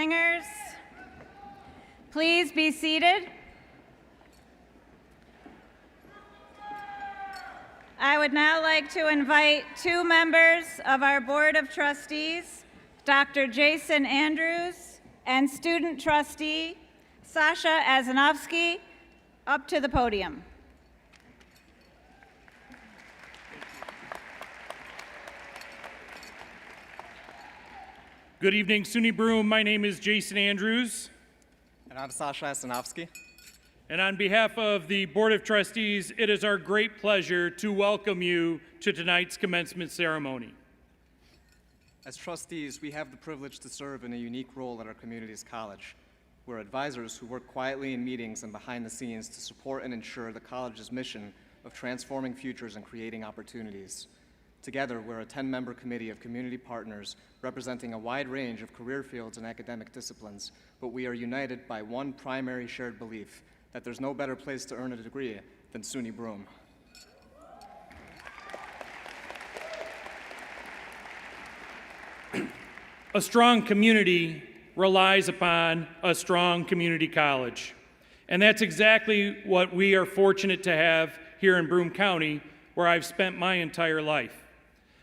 singers. Please be seated. I would now like to invite two members of our Board of Trustees, Dr. Jason Andrews and student trustee Sasha Azanovsky, up to the podium. Good evening, SUNY Broome. My name is Jason Andrews. And I'm Sasha Azanovsky. And on behalf of the Board of Trustees, it is our great pleasure to welcome you to tonight's commencement ceremony. As trustees, we have the privilege to serve in a unique role at our community's college. We're advisors who work quietly in meetings and behind the scenes to support and ensure the college's mission of transforming futures and creating opportunities. Together, we're a 10-member committee of community partners representing a wide range of career fields and academic disciplines, but we are united by one primary shared belief, that there's no better place to earn a degree than SUNY Broome. A strong community relies upon a strong community college. And that's exactly what we are fortunate to have here in Broome County, where I've spent my entire life.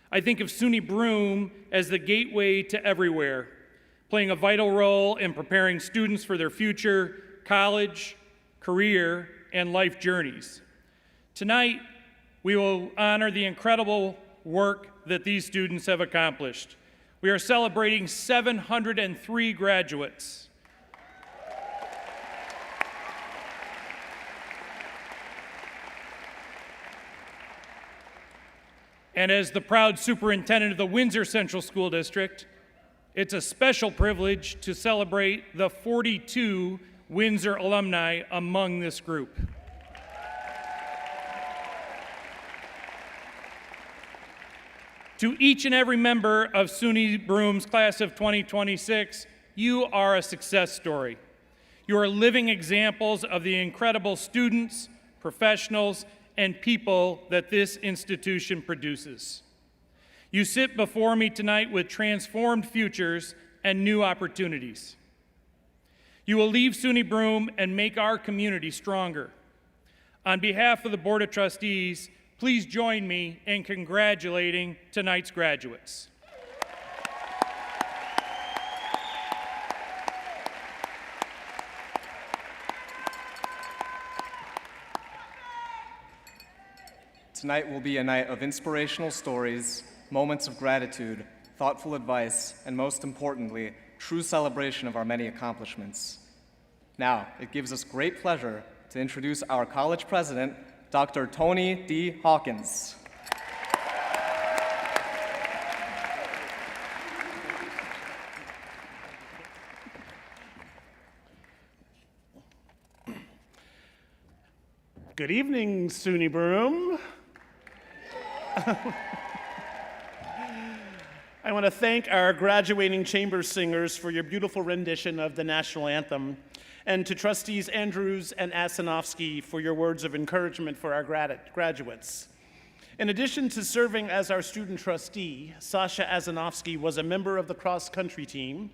I think of SUNY Broome as the gateway to everywhere, playing a vital role in preparing students for their future, college, career, and life journeys. Tonight, we will honor the incredible work that these students have accomplished. We are celebrating 703 graduates. And as the proud superintendent of the Windsor Central School District, it's a special privilege to celebrate the 42 Windsor alumni among this group. To each and every member of SUNY Broome's class of 2026, you are a success story. You are living examples of the incredible students, professionals, and people that this institution produces. You sit before me tonight with transformed futures and new opportunities. You will leave SUNY Broome and make our community stronger. On behalf of the Board of Trustees, please join me in congratulating tonight's graduates. Tonight will be a night of inspirational stories, moments of gratitude, thoughtful advice, and most importantly, true celebration of our many accomplishments. Now, it gives us great pleasure to introduce our college president, Dr. Tony D. Hawkins. Good evening, SUNY Broome. I want to thank our graduating chamber singers for your beautiful rendition of the national anthem, and to Trustees Andrews and Azanovsky for your words of encouragement for our graduates. In addition to serving as our student trustee, Sasha Azanovsky was a member of the cross-country team,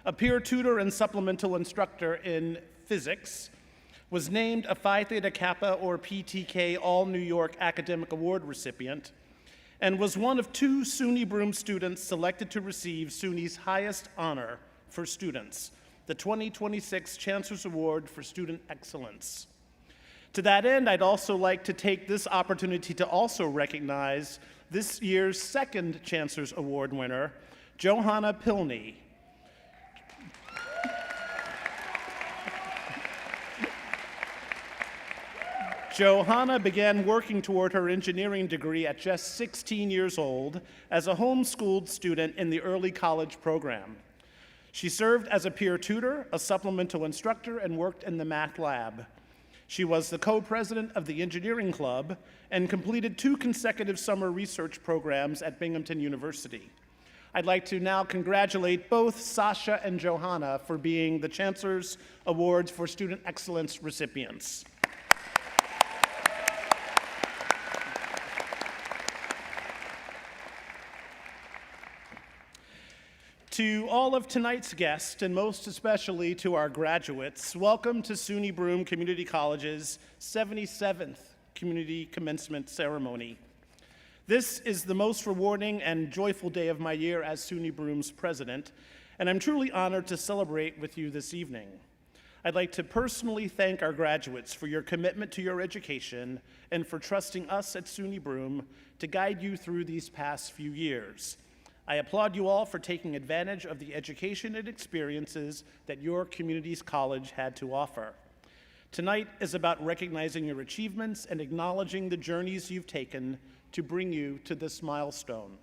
a peer tutor and supplemental instructor in physics, was named a Phi Theta Kappa or PTK All-New York Academic Award recipient, and was one of two SUNY Broome students selected to receive SUNY's highest honor for students, the 2026 Chancellor's Award for Student Excellence. To that end, I'd also like to take this opportunity to also recognize this year's second Chancellor's Award winner, Johanna Pilney. Johanna began working toward her engineering degree at just 16 years old as a homeschooled student in the early college program. She served as a peer tutor, a supplemental instructor, and worked in the math lab. She was the co-president of the engineering club and completed 2 consecutive summer research programs at Binghamton University. I'd like to now congratulate both Sasha and Johanna for being the Chancellor's Awards for Student Excellence recipients. To all of tonight's guests, and most especially to our graduates, welcome to SUNY Broome Community College's 77th Community Commencement Ceremony. This is the most rewarding and joyful day of my year as SUNY Broome's president, and I'm truly honored to celebrate with you this evening. I'd like to personally thank our graduates for your commitment to your education and for trusting us at SUNY Broome to guide you through these past few years. I applaud you all for taking advantage of the education and experiences that your community's college had to offer. Tonight is about recognizing your achievements and acknowledging the journeys you've taken to bring you to this milestone.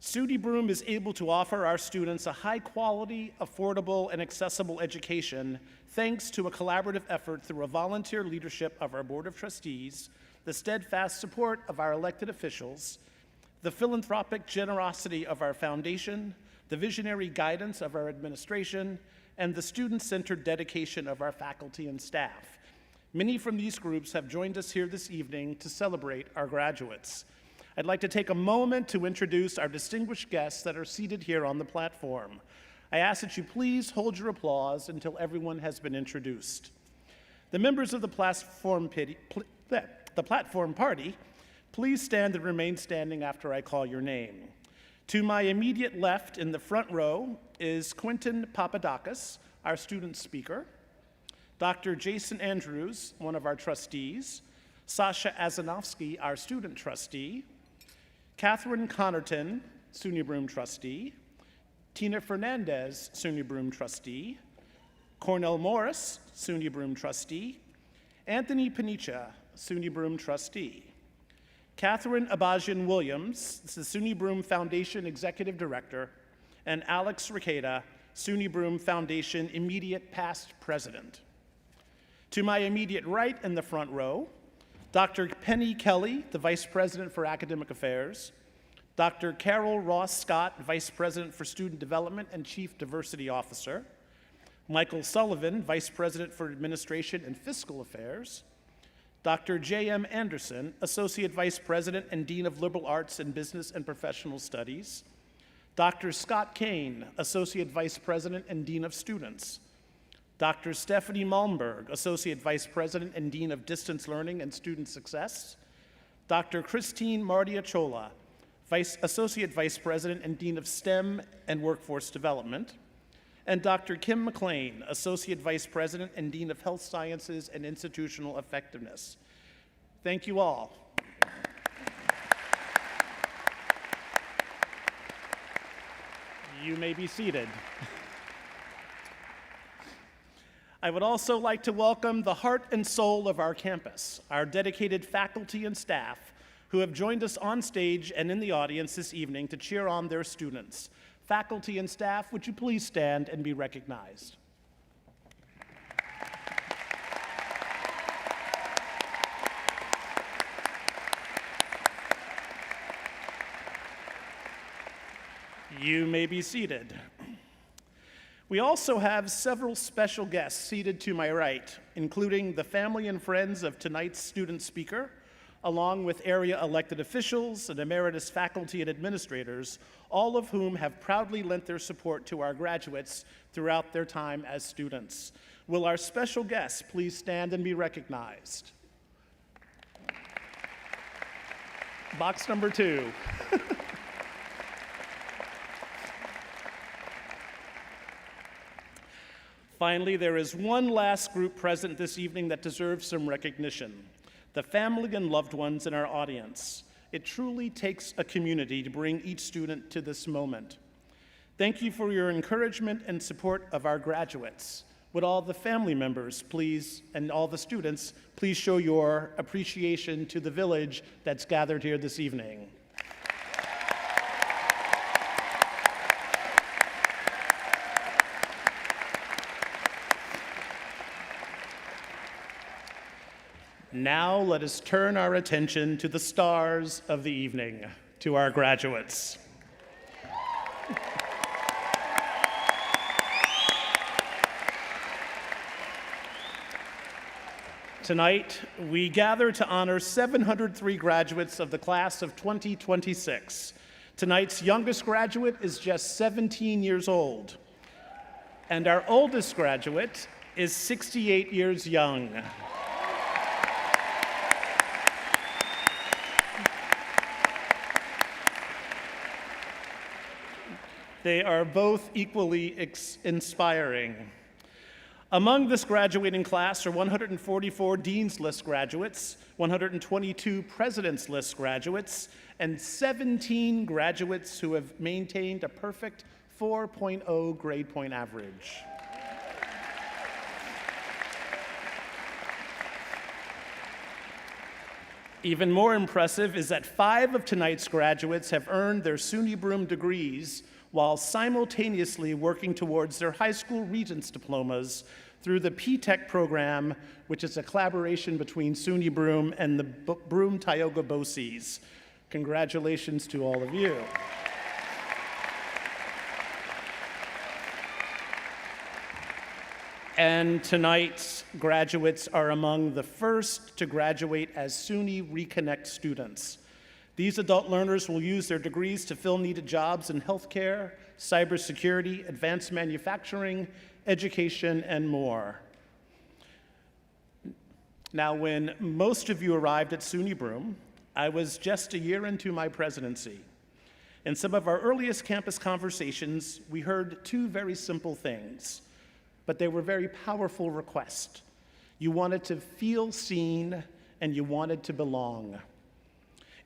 SUNY Broome is able to offer our students a high-quality, affordable, and accessible education thanks to a collaborative effort through a volunteer leadership of our Board of Trustees, the steadfast support of our elected officials, the philanthropic generosity of our foundation, the visionary guidance of our administration, and the student-centered dedication of our faculty and staff. Many from these groups have joined us here this evening to celebrate our graduates. I'd like to take a moment to introduce our distinguished guests that are seated here on the platform. I ask that you please hold your applause until everyone has been introduced. The members of the platform party, please stand and remain standing after I call your name. To my immediate left in the front row is Quentin Papadakis, our student speaker, Dr. Jason Andrews, one of our trustees, Sasha Azanovsky, our student trustee, Catherine Connerton, SUNY Broome trustee, Tina Fernandez, SUNY Broome trustee, Cornell Morris, SUNY Broome trustee, Anthony Panicha, SUNY Broome trustee, Catherine Abajian Williams, the SUNY Broome Foundation Executive Director, and Alex Ricada, SUNY Broome Foundation Immediate Past President. To my immediate right in the front row, Dr. Penny Kelly, the Vice President for Academic Affairs, Dr. Carol Ross Scott, Vice President for Student Development and Chief Diversity Officer, Michael Sullivan, Vice President for Administration and Fiscal Affairs, Dr. J.M. Anderson, Associate Vice President and Dean of Liberal Arts and Business and Professional Studies, Dr. Scott Kane, Associate Vice President and Dean of Students, Dr. Stephanie Malmberg, Associate Vice President and Dean of Distance Learning and Student Success, Dr. Christine Mardiachola, Associate Vice President and Dean of STEM and Workforce Development, and Dr. Kim McLean, Associate Vice President and Dean of Health Sciences and Institutional Effectiveness. Thank you all. You may be seated. I would also like to welcome the heart and soul of our campus, our dedicated faculty and staff who have joined us on stage and in the audience this evening to cheer on their students. Faculty and staff, would you please stand and be recognized? You may be seated. We also have several special guests seated to my right, including the family and friends of tonight's student speaker, along with area elected officials and emeritus faculty and administrators, all of whom have proudly lent their support to our graduates throughout their time as students. Will our special guests please stand and be recognized? Box number 2. Finally, there is one last group present this evening that deserves some recognition: the family and loved ones in our audience. It truly takes a community to bring each student to this moment. Thank you for your encouragement and support of our graduates. Would all the family members please, and all the students, please show your appreciation to the village that's gathered here this evening. Now let us turn our attention to the stars of the evening, to our graduates. Tonight, we gather to honor 703 graduates of the class of 2026. Tonight's youngest graduate is just 17 years old, and our oldest graduate is 68 years young. They are both equally inspiring. Among this graduating class are 144 Dean's List graduates, 122 President's List graduates, and 17 graduates who have maintained a perfect 4.0 grade point average. Even more impressive is that 5 of tonight's graduates have earned their SUNY Broome degrees while simultaneously working towards their high school Regents diplomas through the P-Tech program, which is a collaboration between SUNY Broome and the Broome Tioga BOCES. Congratulations to all of you. And tonight's graduates are among the first to graduate as SUNY Reconnect students. These adult learners will use their degrees to fill needed jobs in healthcare, cybersecurity, advanced manufacturing, education, and more. Now, when most of you arrived at SUNY Broome, I was just a year into my presidency. In some of our earliest campus conversations, we heard 2 very simple things, but they were very powerful requests. You wanted to feel seen, and you wanted to belong.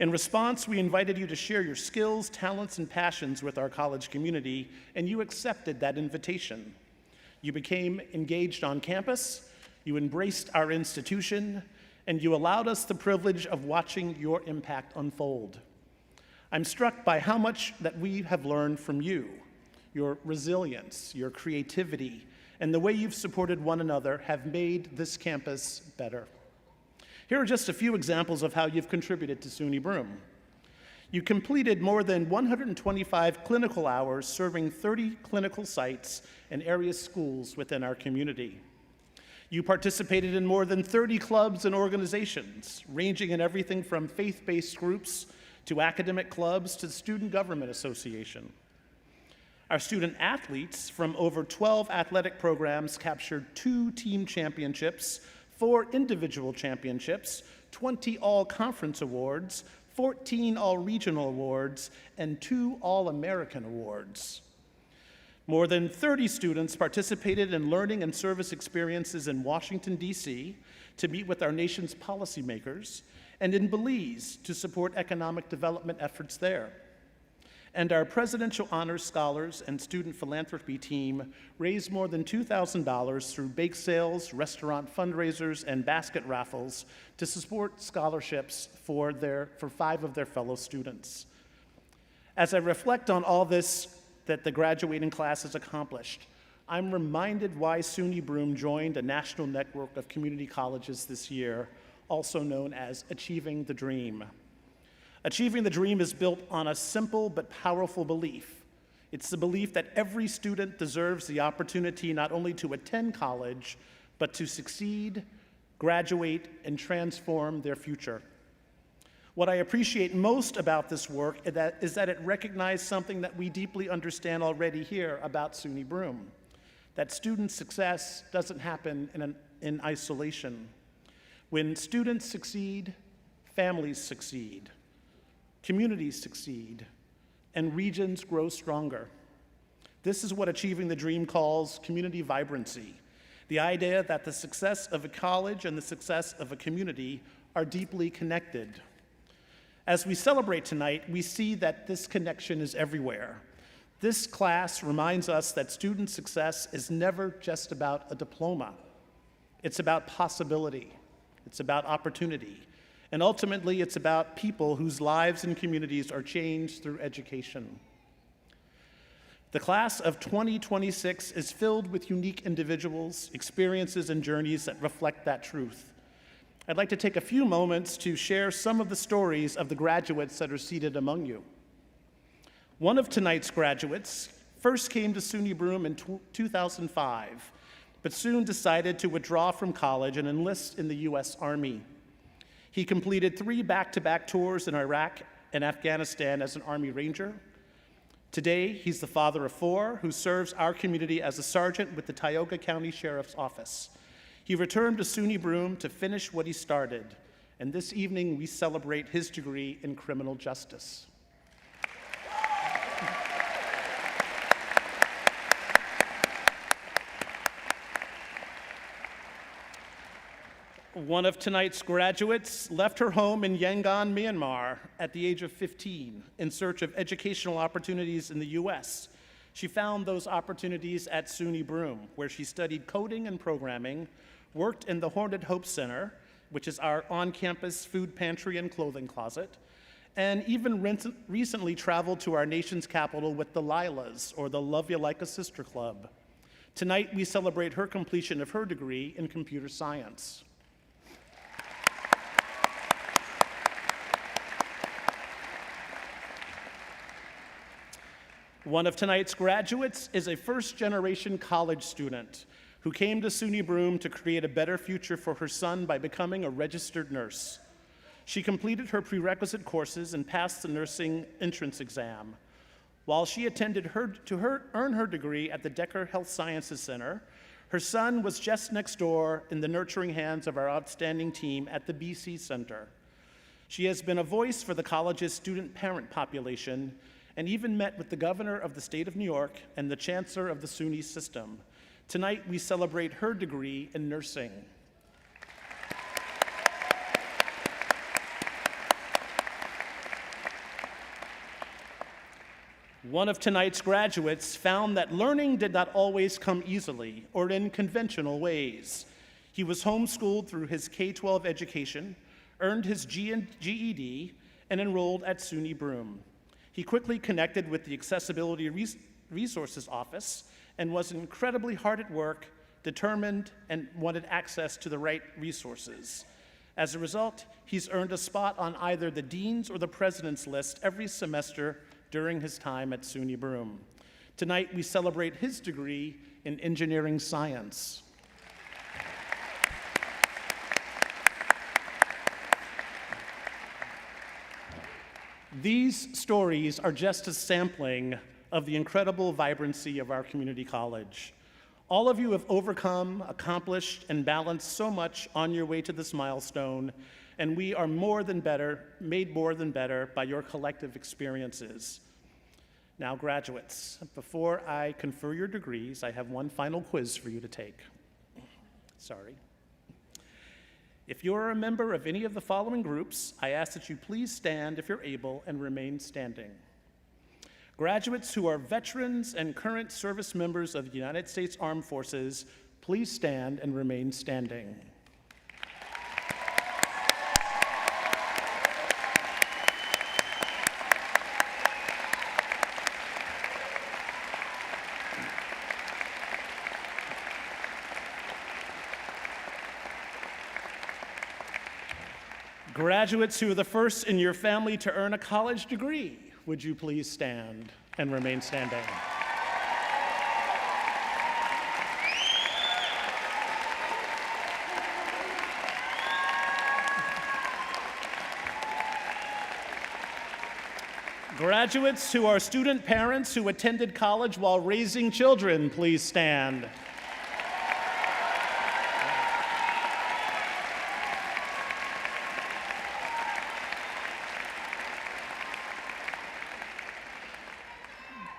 In response, we invited you to share your skills, talents, and passions with our college community, and you accepted that invitation. You became engaged on campus, you embraced our institution, and you allowed us the privilege of watching your impact unfold. I'm struck by how much that we have learned from you, your resilience, your creativity, and the way you've supported one another have made this campus better. Here are just a few examples of how you've contributed to SUNY Broome. You completed more than 125 clinical hours serving 30 clinical sites and area schools within our community. You participated in more than 30 clubs and organizations, ranging in everything from faith-based groups to academic clubs to the Student Government Association. Our student athletes from over 12 athletic programs captured 2 team championships, 4 individual championships, 20 all-conference awards, 14 all-regional awards, and 2 all-American awards. More than 30 students participated in learning and service experiences in Washington, D.C. to meet with our nation's policymakers, and in Belize to support economic development efforts there. And our Presidential Honors Scholars and Student Philanthropy team raised more than $2,000 through bake sales, restaurant fundraisers, and basket raffles to support scholarships for 5 of their fellow students. As I reflect on all this that the graduating class has accomplished, I'm reminded why SUNY Broome joined a national network of community colleges this year, also known as Achieving the Dream. Achieving the Dream is built on a simple but powerful belief. It's the belief that every student deserves the opportunity not only to attend college, but to succeed, graduate, and transform their future. What I appreciate most about this work is that it recognized something that we deeply understand already here about SUNY Broome, that student success doesn't happen in isolation. When students succeed, families succeed. Communities succeed, and regions grow stronger. This is what Achieving the Dream calls community vibrancy, the idea that the success of a college and the success of a community are deeply connected. As we celebrate tonight, we see that this connection is everywhere. This class reminds us that student success is never just about a diploma. It's about possibility. It's about opportunity. And ultimately, it's about people whose lives and communities are changed through education. The class of 2026 is filled with unique individuals, experiences, and journeys that reflect that truth. I'd like to take a few moments to share some of the stories of the graduates that are seated among you. One of tonight's graduates first came to SUNY Broome in 2005, but soon decided to withdraw from college and enlist in the U.S. Army. He completed 3 back-to-back tours in Iraq in Afghanistan as an Army Ranger. Today, he's the father of 4 who serves our community as a sergeant with the Tioga County Sheriff's Office. He returned to SUNY Broome to finish what he started, and this evening we celebrate his degree in criminal justice. One of tonight's graduates left her home in Yangon, Myanmar at the age of 15 in search of educational opportunities in the US. She found those opportunities at SUNY Broome, where she studied coding and programming, worked in the Hornet Hope Center, which is our on-campus food pantry and clothing closet, and even recently traveled to our nation's capital with the Lilas, or the Love You Like a Sister Club. Tonight, we celebrate her completion of her degree in computer science. One of tonight's graduates is a first-generation college student who came to SUNY Broome to create a better future for her son by becoming a registered nurse. She completed her prerequisite courses and passed the nursing entrance exam. While she attended to earn her degree at the Decker Health Sciences Center, her son was just next door in the nurturing hands of our outstanding team at the BC Center. She has been a voice for the college's student parent population and even met with the governor of the state of New York and the chancellor of the SUNY system. Tonight, we celebrate her degree in nursing. One of tonight's graduates found that learning did not always come easily or in conventional ways. He was homeschooled through his K-12 education, earned his GED, and enrolled at SUNY Broome. He quickly connected with the Accessibility Resources Office and was incredibly hard at work, determined, and wanted access to the right resources. As a result, he's earned a spot on either the dean's or the president's list every semester during his time at SUNY Broome. Tonight, we celebrate his degree in engineering science. These stories are just a sampling of the incredible vibrancy of our community college. All of you have overcome, accomplished, and balanced so much on your way to this milestone, and we are made more than better by your collective experiences. Now, graduates, before I confer your degrees, I have one final quiz for you to take. Sorry. If you're a member of any of the following groups, I ask that you please stand if you're able and remain standing. Graduates who are veterans and current service members of the United States Armed Forces, please stand and remain standing. Graduates who are the first in your family to earn a college degree, would you please stand and remain standing? Graduates who are student parents who attended college while raising children, please stand.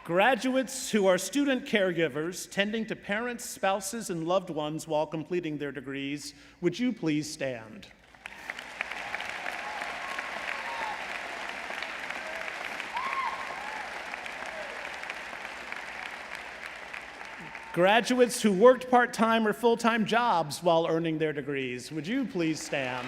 Graduates who are student caregivers tending to parents, spouses, and loved ones while completing their degrees, would you please stand? Graduates who worked part-time or full-time jobs while earning their degrees, would you please stand?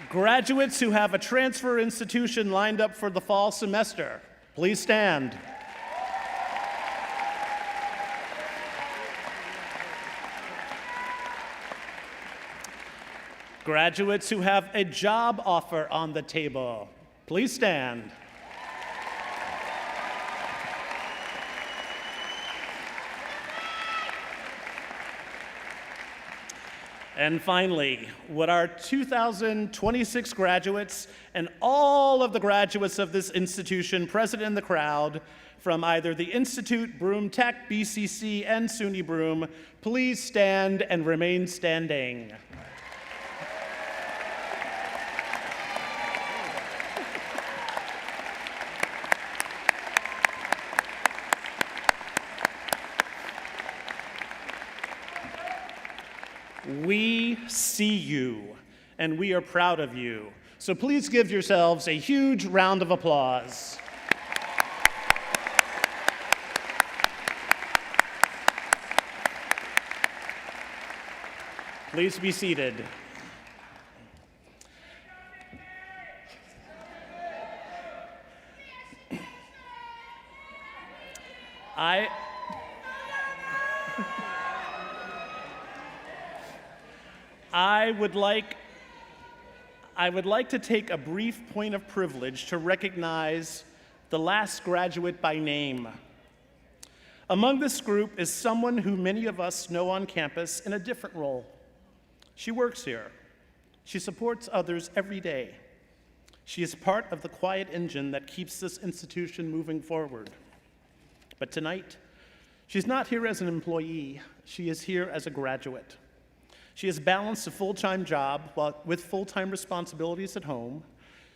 Graduates who have a transfer institution lined up for the fall semester, please stand. Graduates who have a job offer on the table, please stand. And finally, would our 2026 graduates and all of the graduates of this institution present in the crowd from either the Institute, Broome Tech, BCC, and SUNY Broome, please stand and remain standing. We see you, and we are proud of you. So please give yourselves a huge round of applause. Please be seated. I would like to take a brief point of privilege to recognize the last graduate by name. Among this group is someone who many of us know on campus in a different role. She works here. She supports others every day. She is part of the quiet engine that keeps this institution moving forward. But tonight, she's not here as an employee. She is here as a graduate. She has balanced a full-time job with full-time responsibilities at home.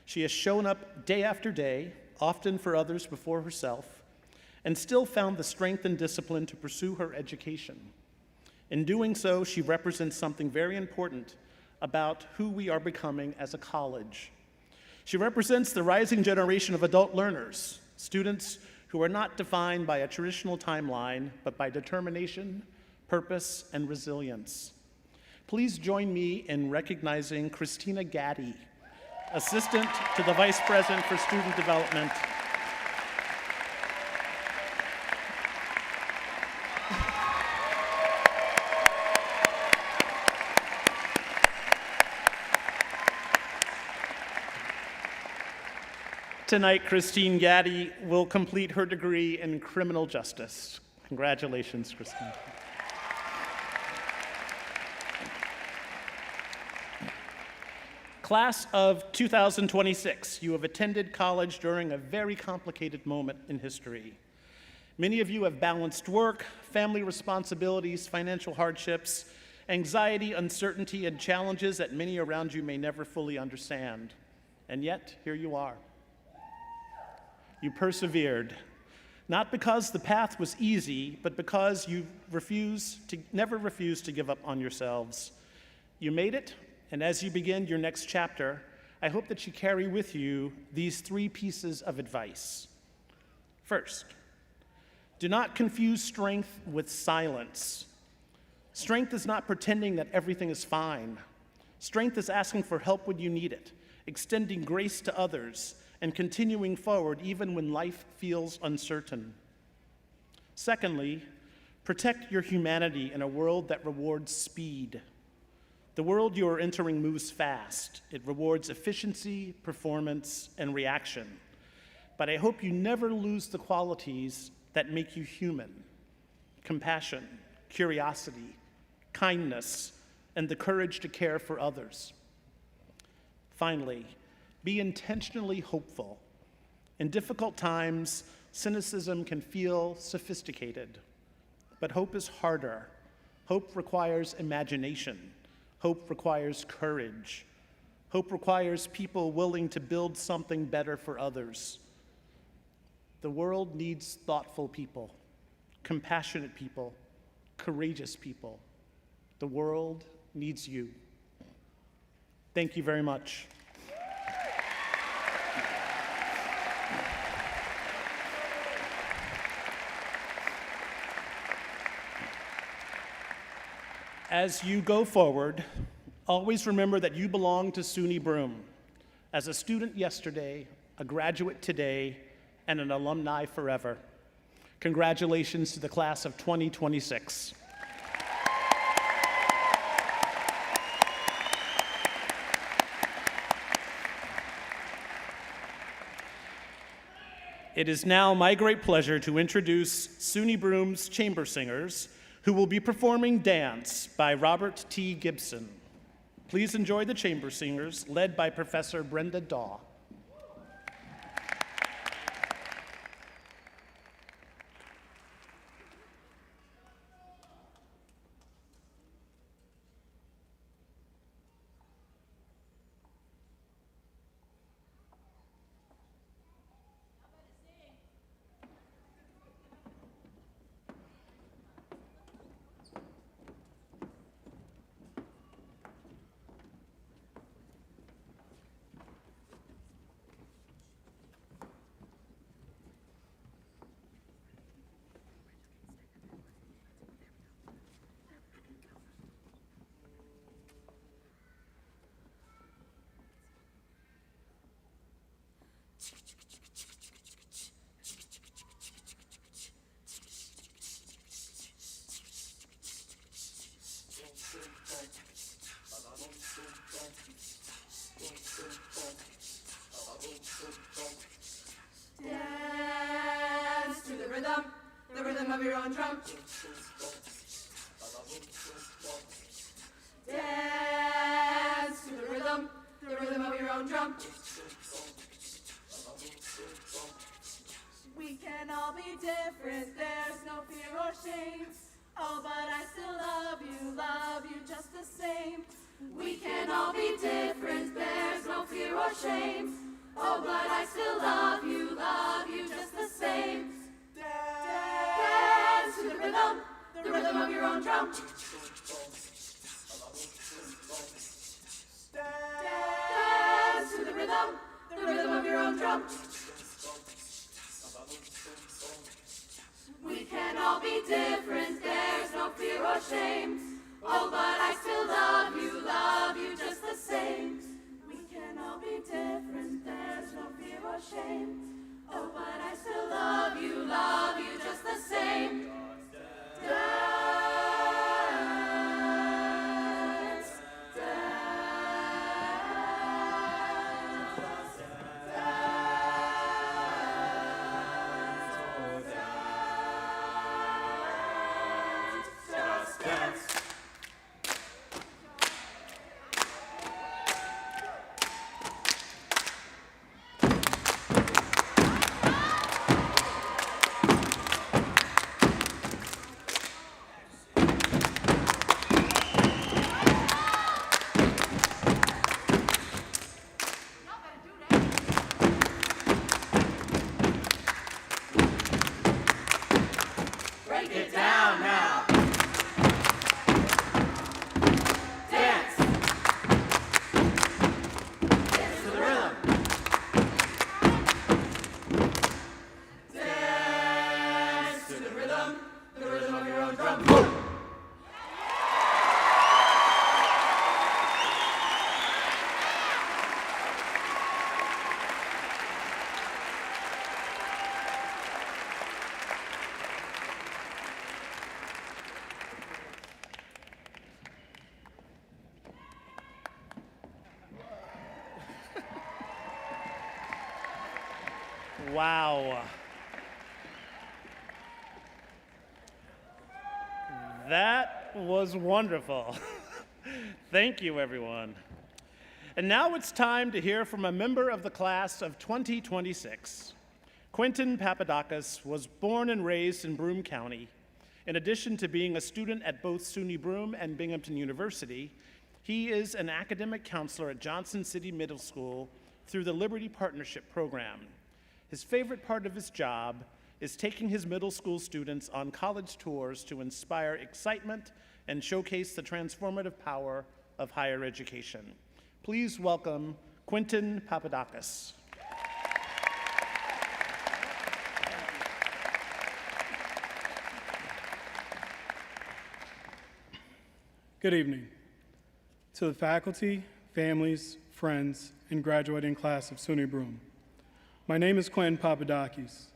She has shown up day after day, often for others before herself, and still found the strength and discipline to pursue her education. In doing so, she represents something very important about who we are becoming as a college. She represents the rising generation of adult learners, students who are not defined by a traditional timeline, but by determination, purpose, and resilience. Please join me in recognizing Christina Gaddy, Assistant to the Vice President for Student Development. Tonight, Christine Gaddy will complete her degree in criminal justice. Congratulations, Christine. Class of 2026, you have attended college during a very complicated moment in history. Many of you have balanced work, family responsibilities, financial hardships, anxiety, uncertainty, and challenges that many around you may never fully understand. And yet, here you are. You persevered, not because the path was easy, but because you never refused to give up on yourselves. You made it. And as you begin your next chapter, I hope that you carry with you these 3 pieces of advice. First, do not confuse strength with silence. Strength is not pretending that everything is fine. Strength is asking for help when you need it, extending grace to others, and continuing forward even when life feels uncertain. Secondly, protect your humanity in a world that rewards speed. The world you are entering moves fast. It rewards efficiency, performance, and reaction. But I hope you never lose the qualities that make you human: compassion, curiosity, kindness, and the courage to care for others. Finally, be intentionally hopeful. In difficult times, cynicism can feel sophisticated, but hope is harder. Hope requires imagination. Hope requires courage. Hope requires people willing to build something better for others. The world needs thoughtful people, compassionate people, courageous people. The world needs you. Thank you very much. As you go forward, always remember that you belong to SUNY Broome. As a student yesterday, a graduate today, and an alumni forever. Congratulations to the class of 2026. It is now my great pleasure to introduce SUNY Broome's chamber singers, who will be performing Dance by Robert T. Gibson. Please enjoy the chamber singers, led by Professor Brenda Daw. Dance to the rhythm of your own drum. Dance to the rhythm of your own drum. We can all be different, there's no fear or shame. Oh, but I still love you just the same. We can all be different, there's no fear or shame. Oh, but I still love you just the same. Dance to the rhythm of your own drum. Dance to the rhythm of your own drum. We can all be different, there's no fear or shame. Oh, but I still love you just the same. We can all be different, there's no fear or shame. Oh, but I still love you just the same. Wow. That was wonderful. Thank you, everyone. And now it's time to hear from a member of the class of 2026. Quentin Papadakis was born and raised in Broome County. In addition to being a student at both SUNY Broome and Binghamton University, he is an academic counselor at Johnson City Middle School through the Liberty Partnership Program. His favorite part of his job is taking his middle school students on college tours to inspire excitement and showcase the transformative power of higher education. Please welcome Quentin Papadakis. Good evening. To the faculty, families, friends, and graduating class of SUNY Broome. My name is Quentin Papadakis,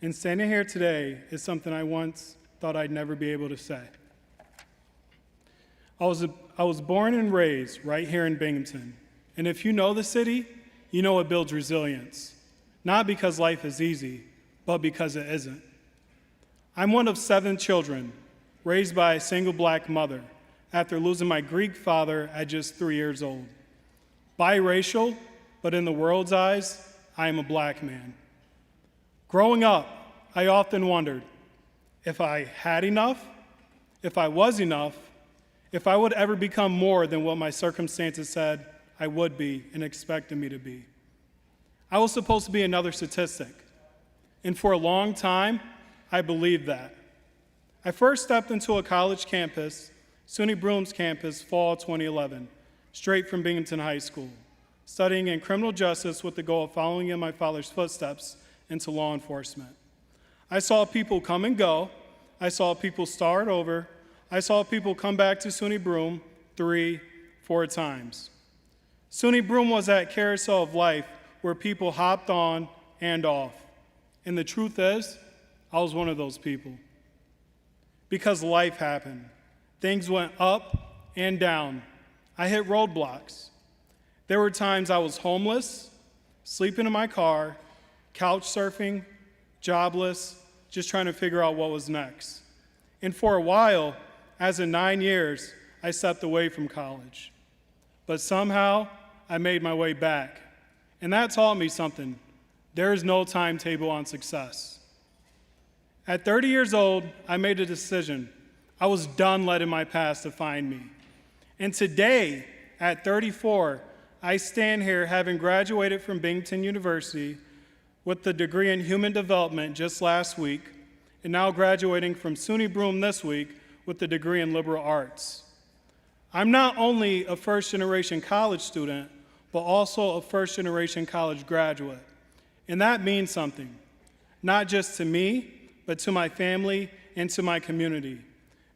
and standing here today is something I once thought I'd never be able to say. I was born and raised right here in Binghamton, and if you know the city, you know it builds resilience, not because life is easy, but because it isn't. I'm one of 7 children, raised by a single black mother after losing my Greek father at just 3 years old. Biracial, but in the world's eyes, I am a black man. Growing up, I often wondered if I had enough, if I was enough, if I would ever become more than what my circumstances said I would be and expected me to be. I was supposed to be another statistic, and for a long time, I believed that. I first stepped into a college campus, SUNY Broome's campus, fall 2011, straight from Binghamton High School, studying in criminal justice with the goal of following in my father's footsteps into law enforcement. I saw people come and go. I saw people start over. I saw people come back to SUNY Broome 3, 4 times. SUNY Broome was that carousel of life where people hopped on and off. And the truth is, I was one of those people. Because life happened. Things went up and down. I hit roadblocks. There were times I was homeless, sleeping in my car, couch surfing, jobless, just trying to figure out what was next. And for a while, as in 9 years, I stepped away from college. But somehow, I made my way back. And that taught me something. There is no timetable on success. At 30 years old, I made a decision. I was done letting my past define me. And today, at 34, I stand here having graduated from Binghamton University with the degree in human development just last week, and now graduating from SUNY Broome this week with the degree in liberal arts. I'm not only a first-generation college student, but also a first-generation college graduate. And that means something, not just to me, but to my family and to my community.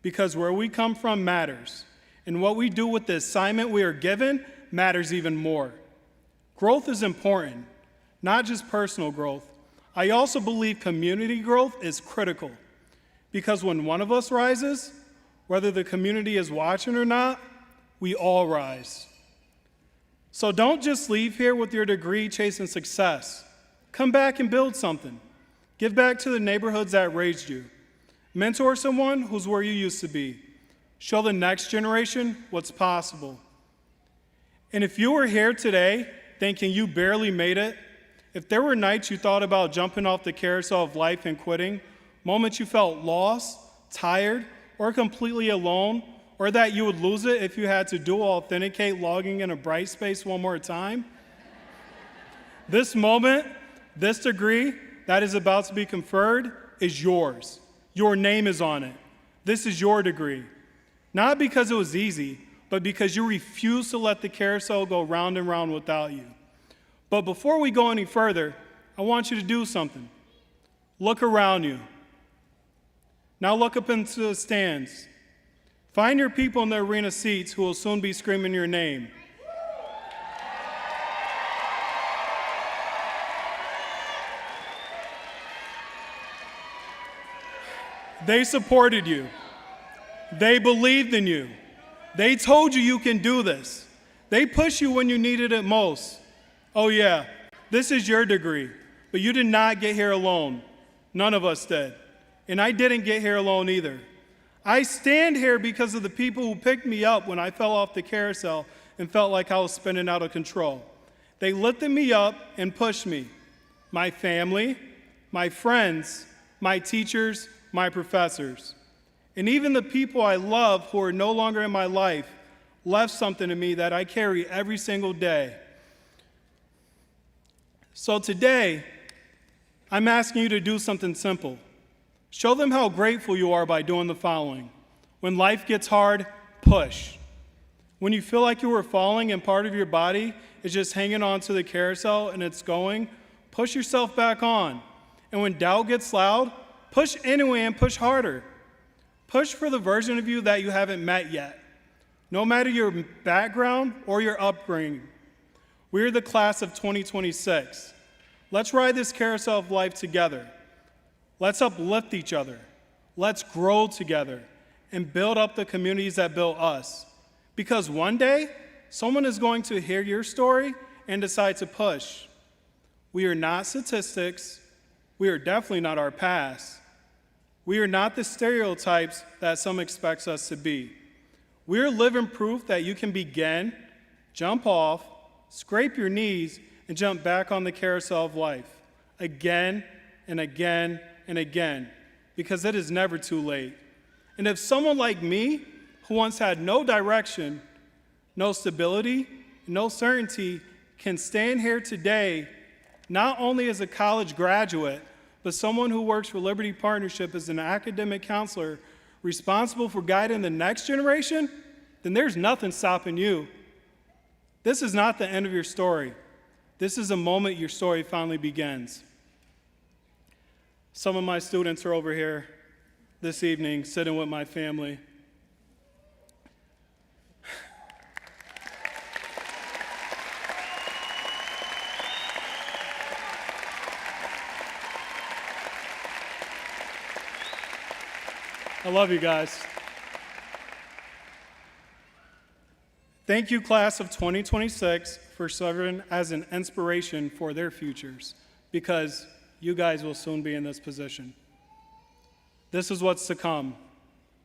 Because where we come from matters, and what we do with the assignment we are given matters even more. Growth is important, not just personal growth. I also believe community growth is critical, because when one of us rises, whether the community is watching or not, we all rise. So don't just leave here with your degree chasing success. Come back and build something. Give back to the neighborhoods that raised you. Mentor someone who's where you used to be. Show the next generation what's possible. And if you were here today thinking you barely made it, if there were nights you thought about jumping off the carousel of life and quitting, moments you felt lost, tired, or completely alone, or that you would lose it if you had to dual authenticate logging in a Brightspace one more time, this moment, this degree that is about to be conferred is yours. Your name is on it. This is your degree. Not because it was easy, but because you refuse to let the carousel go round and round without you. But before we go any further, I want you to do something. Look around you. Now look up into the stands. Find your people in the arena seats who will soon be screaming your name. They supported you. They believed in you. They told you you can do this. They pushed you when you needed it most. Oh yeah, this is your degree, but you did not get here alone. None of us did. And I didn't get here alone either. I stand here because of the people who picked me up when I fell off the carousel and felt like I was spinning out of control. They lifted me up and pushed me. My family, my friends, my teachers, my professors, and even the people I love who are no longer in my life left something to me that I carry every single day. So today, I'm asking you to do something simple. Show them how grateful you are by doing the following. When life gets hard, push. When you feel like you were falling and part of your body is just hanging on to the carousel and it's going, push yourself back on. And when doubt gets loud, push anyway and push harder. Push for the version of you that you haven't met yet, no matter your background or your upbringing. We're the class of 2026. Let's ride this carousel of life together. Let's uplift each other. Let's grow together and build up the communities that built us. Because one day, someone is going to hear your story and decide to push. We are not statistics. We are definitely not our past. We are not the stereotypes that some expect us to be. We are living proof that you can begin, jump off, scrape your knees, and jump back on the carousel of life again and again and again, because it is never too late. And if someone like me, who once had no direction, no stability, no certainty, can stand here today, not only as a college graduate, but someone who works for Liberty Partnership as an academic counselor responsible for guiding the next generation, then there's nothing stopping you. This is not the end of your story. This is the moment your story finally begins. Some of my students are over here this evening sitting with my family. I love you guys. Thank you, class of 2026, for serving as an inspiration for their futures, because you guys will soon be in this position. This is what's to come.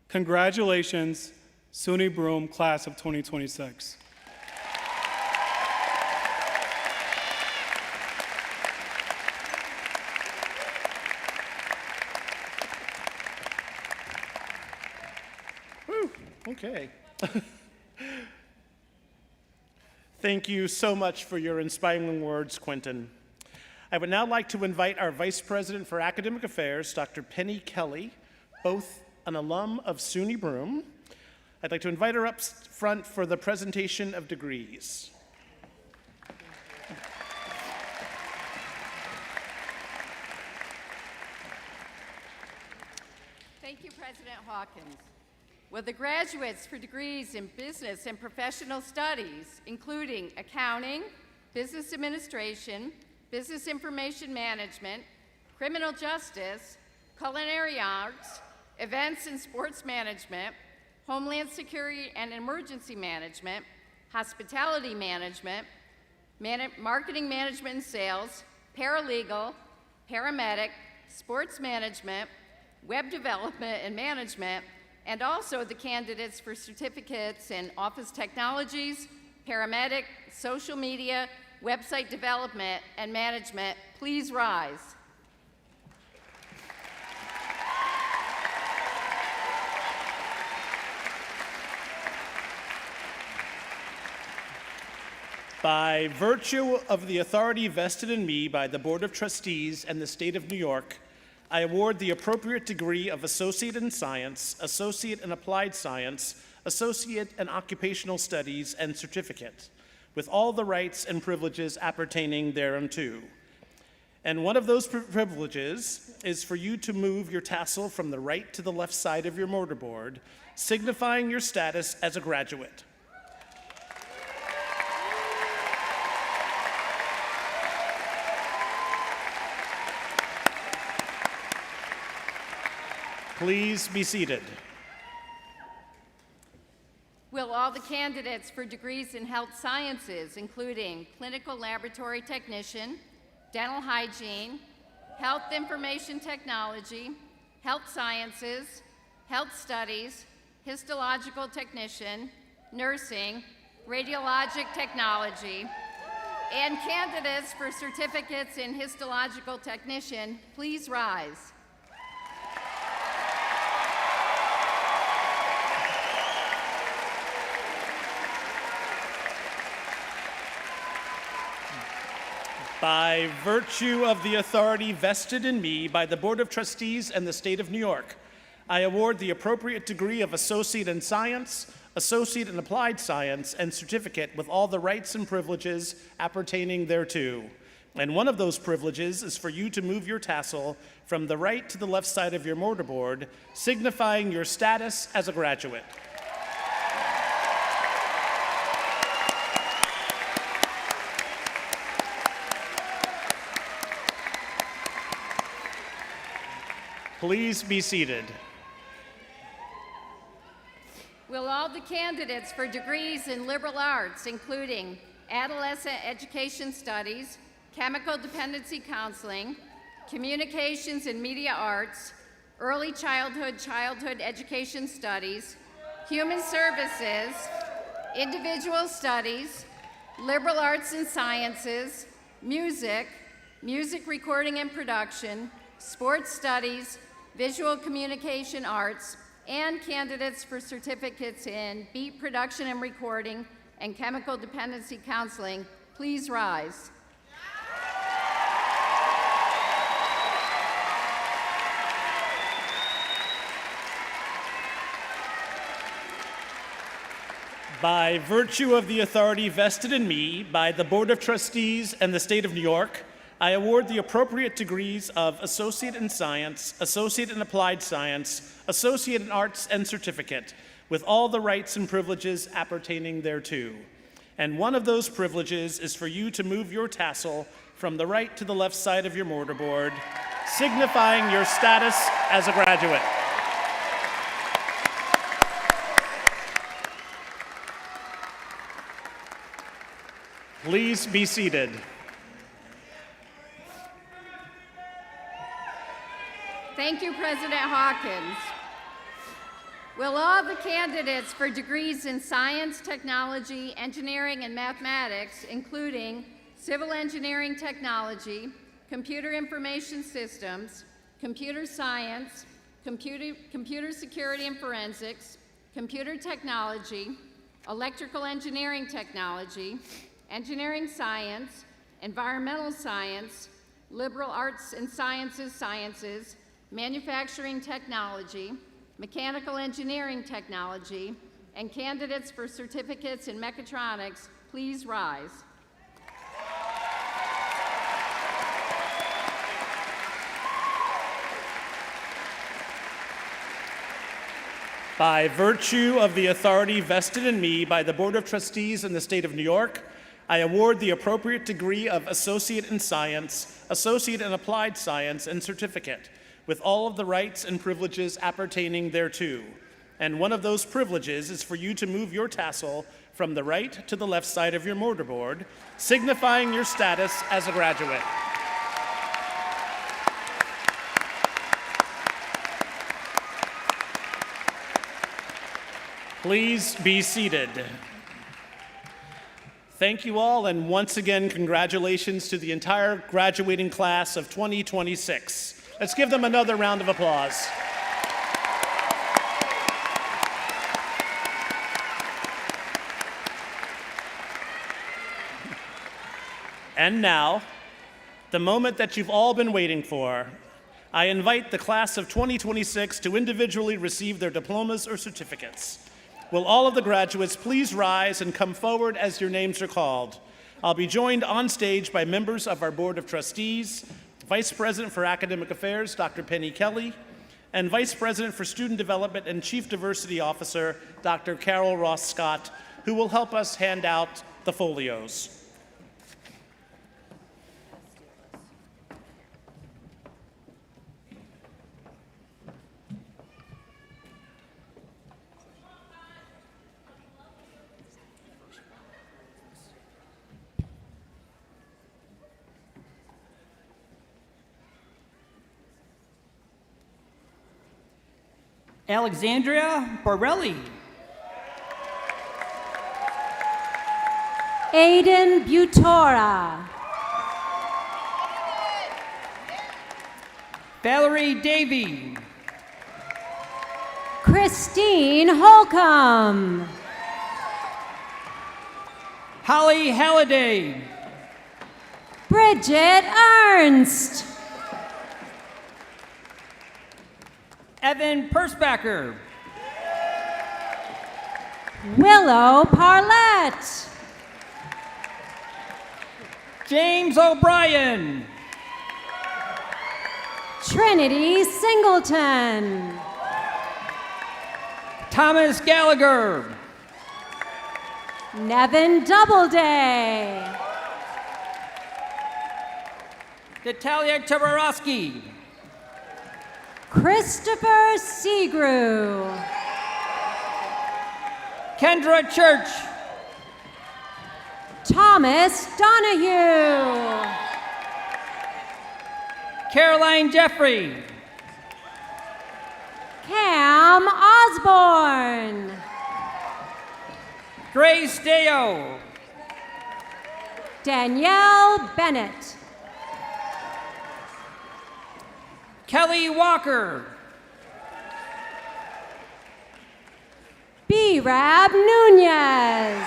Congratulations, SUNY Broome, class of 2026. Okay. Thank you so much for your inspiring words, Quentin. I would now like to invite our Vice President for Academic Affairs, Dr. Penny Kelly, both an alum of SUNY Broome. I'd like to invite her up front for the presentation of degrees. Thank you, President Hawkins. Will the graduates for degrees in business and professional studies, including accounting, business administration, business information management, criminal justice, culinary arts, events and sports management, homeland security and emergency management, hospitality management, marketing management and sales, paralegal, paramedic, sports management, web development and management, and also the candidates for certificates in office technologies, paramedic, social media, website development, and management, please rise. By virtue of the authority vested in me by the Board of Trustees and the State of New York, I award the appropriate degree of Associate in Science, Associate in Applied Science, Associate in Occupational Studies, and Certificate, with all the rights and privileges appertaining thereunto. And one of those privileges is for you to move your tassel from the right to the left side of your mortarboard, signifying your status as a graduate. Please be seated. Will all the candidates for degrees in health sciences, including clinical laboratory technician, dental hygiene, health information technology, health sciences, health studies, histological technician, nursing, radiologic technology, and candidates for certificates in histological technician, please rise. By virtue of the authority vested in me by the Board of Trustees and the State of New York, I award the appropriate degree of Associate in Science, Associate in Applied Science, and Certificate with all the rights and privileges appertaining thereto. And one of those privileges is for you to move your tassel from the right to the left side of your mortarboard, signifying your status as a graduate. Please be seated. Will all the candidates for degrees in liberal arts, including adolescent education studies, chemical dependency counseling, communications and media arts, Early Childhood, Childhood Education Studies, Human Services, Individual Studies, Liberal Arts and Sciences, Music, Music Recording and Production, Sports Studies, Visual Communication Arts, and candidates for certificates in beat production and recording and chemical dependency counseling, please rise. By virtue of the authority vested in me by the Board of Trustees and the State of New York, I award the appropriate degrees of Associate in Science, Associate in Applied Science, Associate in Arts, and Certificate, with all the rights and privileges appertaining thereto. And one of those privileges is for you to move your tassel from the right to the left side of your mortarboard, signifying your status as a graduate. Please be seated. Thank you, President Hawkins. Will all the candidates for degrees in science, technology, engineering, and mathematics, including civil engineering technology, computer information systems, computer science, computer security and forensics, computer technology, electrical engineering technology, engineering science, environmental science, liberal arts and sciences, manufacturing technology, mechanical engineering technology, and candidates for certificates in mechatronics, please rise. By virtue of the authority vested in me by the Board of Trustees in the State of New York, I award the appropriate degree of Associate in Science, Associate in Applied Science, and Certificate, with all of the rights and privileges appertaining thereto. And one of those privileges is for you to move your tassel from the right to the left side of your mortarboard, signifying your status as a graduate. Please be seated. Thank you all, and once again, congratulations to the entire graduating class of 2026. Let's give them another round of applause. And now, the moment that you've all been waiting for, I invite the class of 2026 to individually receive their diplomas or certificates. Will all of the graduates please rise and come forward as your names are called? I'll be joined on stage by members of our Board of Trustees, Vice President for Academic Affairs, Dr. Penny Kelly, and Vice President for Student Development and Chief Diversity Officer, Dr. Carol Ross Scott, who will help us hand out the folios. Alexandria Borelli. Aiden Butora. Valerie Davey. Christine Holcomb. Holly Halliday. Bridget Ernst. Evan Persbacher. Willow Parlett. James O'Brien. Trinity Singleton. Thomas Gallagher. Nevin Doubleday. Natalia Tabarowski. Christopher Segru. Kendra Church. Thomas Donahue. Caroline Jeffrey. Cam Osborne. Grace Deo. Danielle Bennett. Kelly Walker. B-Rab Nunez.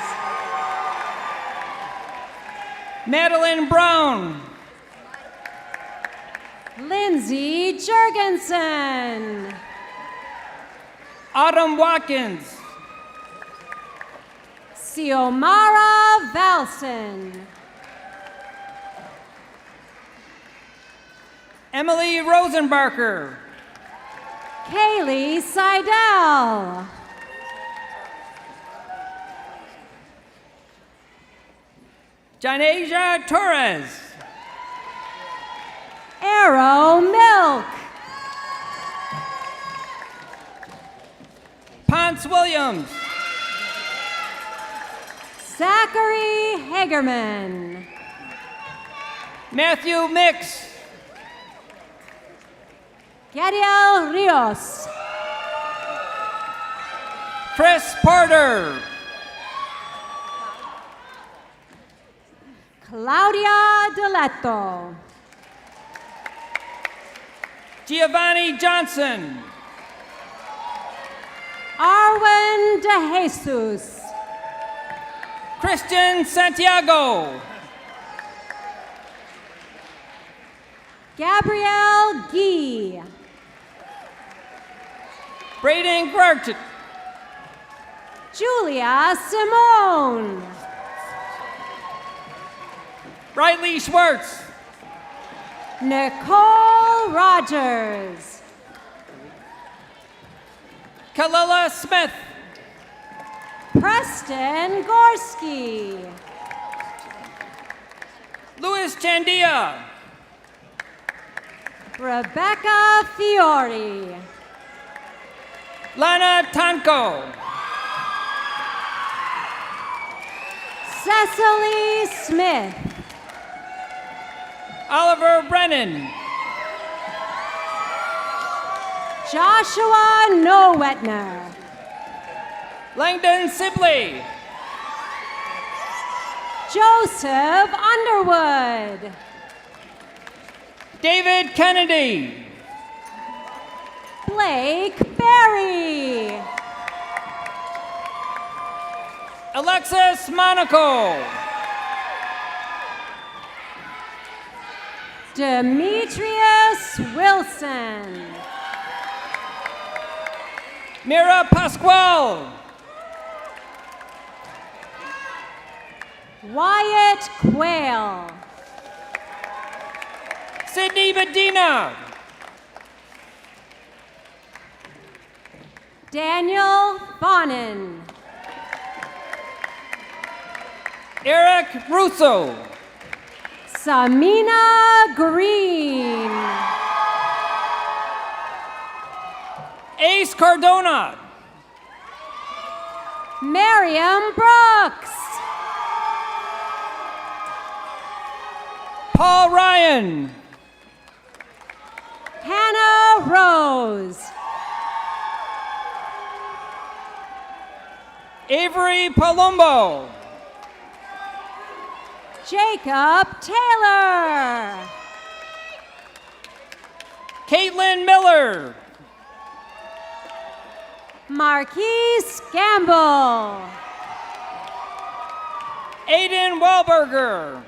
Madeline Brown. Lindsay Jurgensen. Autumn Watkins. Xiomara Valson. Emily Rosenbarker. Kaylee Seidel. Janasia Torres. Arrow Milk. Ponce Williams. Zachary Hagerman. Matthew Mix. Gadiel Rios. Chris Porter. Claudia Deletto. Giovanni Johnson. Arwen De Jesus. Christian Santiago. Gabrielle Guy. Braden Grart. Julia Simone. Riley Schwartz. Nicole Rogers. Kalila Smith. Preston Gorski. Louis Chandia. Rebecca Fiore. Lana Tanko. Cecily Smith. Oliver Brennan. Joshua Nowetner. Langdon Sibley. Joseph Underwood. David Kennedy. Blake Berry. Alexis Monaco. Demetrius Wilson. Mira Pasquale. Wyatt Quayle. Sydney Medina. Daniel Bonin. Eric Russo. Samina Green. Ace Cardona. Miriam Brooks. Paul Ryan. Hannah Rose. Avery Palumbo. Jacob Taylor. Caitlin Miller. Marquise Gamble. Aiden Wahlberger.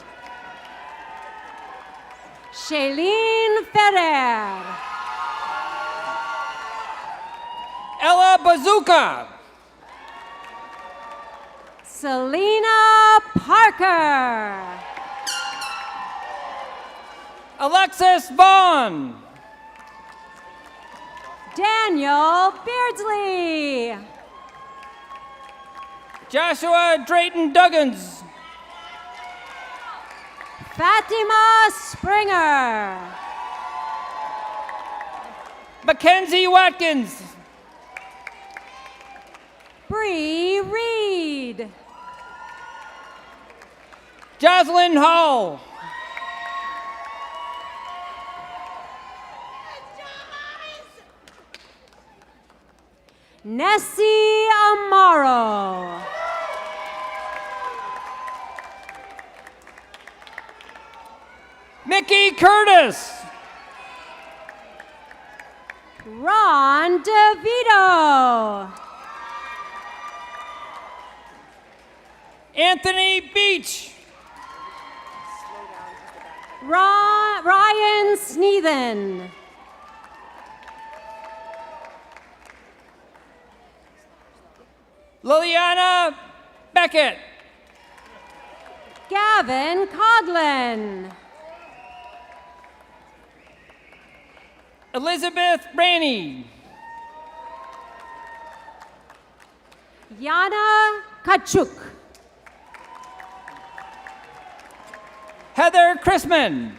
Shailene Ferrer. Ella Bazooka. Selena Parker. Alexis Vaughn. Daniel Beardsley. Joshua Drayton Duggins. Fatima Springer. Mackenzie Watkins. Bree Reed. Jocelyn Hall. Nessie Amaro. Mickey Curtis. Ron DeVito. Anthony Beach. Ryan Sneathen. Liliana Beckett. Gavin Coughlin. Elizabeth Rainey. Yana Kachuk. Heather Chrisman.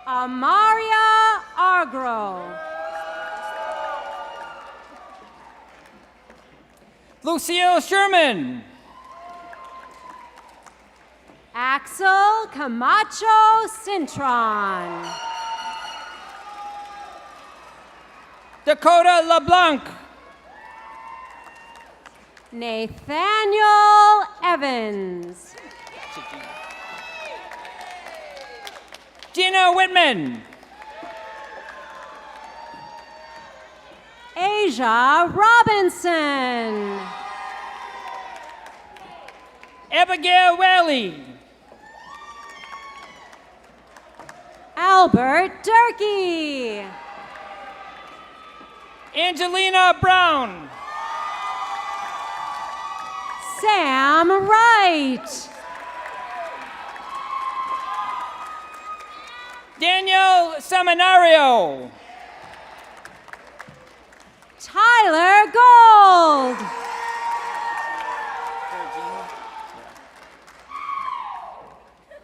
Amaria Argro. Lucille Sherman. Axel Camacho Cintron. Dakota LeBlanc. Nathaniel Evans. Gina Whitman. Asia Robinson. Abigail Whaley. Albert Durkee. Angelina Brown. Sam Wright. Daniel Seminario. Tyler Gold.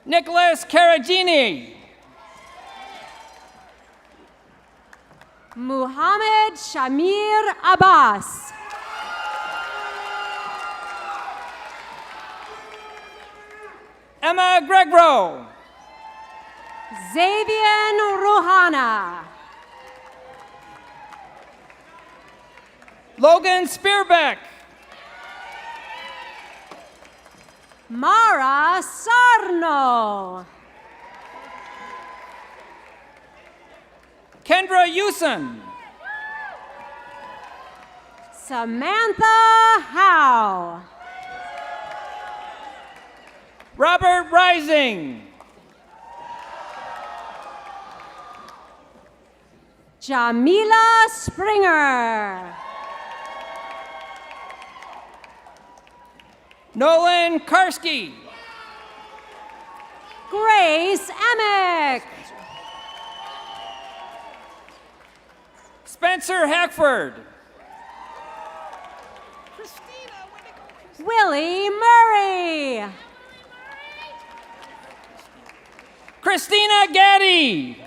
Nicholas Caragini. Muhammad Shamir Abbas. Emma Gregro. Xavier Ruhana. Logan Spearbeck. Mara Sarno. Kendra Yuson. Samantha Howe. Robert Rising. Jamila Springer. Nolan Karski. Grace Emick. Spencer Hackford. Willie Murray. Christina Gaddy.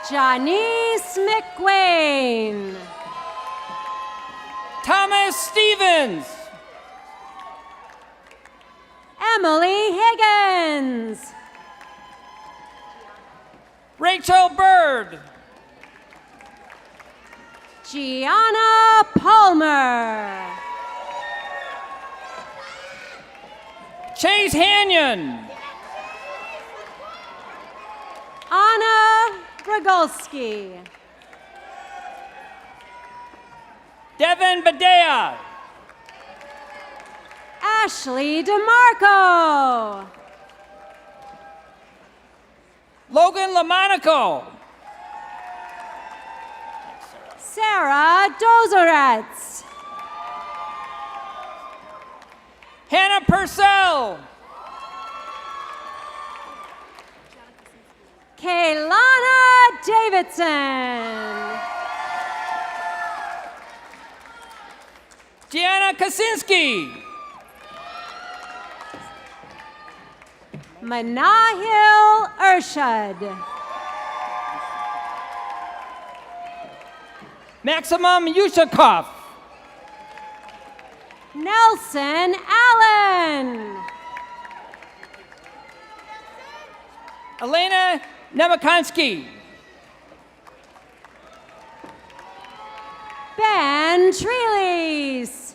Janice McQuain. Thomas Stevens. Emily Higgins. Rachel Bird. Gianna Palmer. Chase Hanyon. Anna Gragolski. Devin Badea. Ashley DeMarco. Logan Lamonaco. Sarah Dozeretz. Hannah Purcell. Kaylana Davidson. Gianna Kaczynski. Manahil Urshad. Maximum Yushakov. Nelson Allen. Elena Nemakonski. Ben Treelys.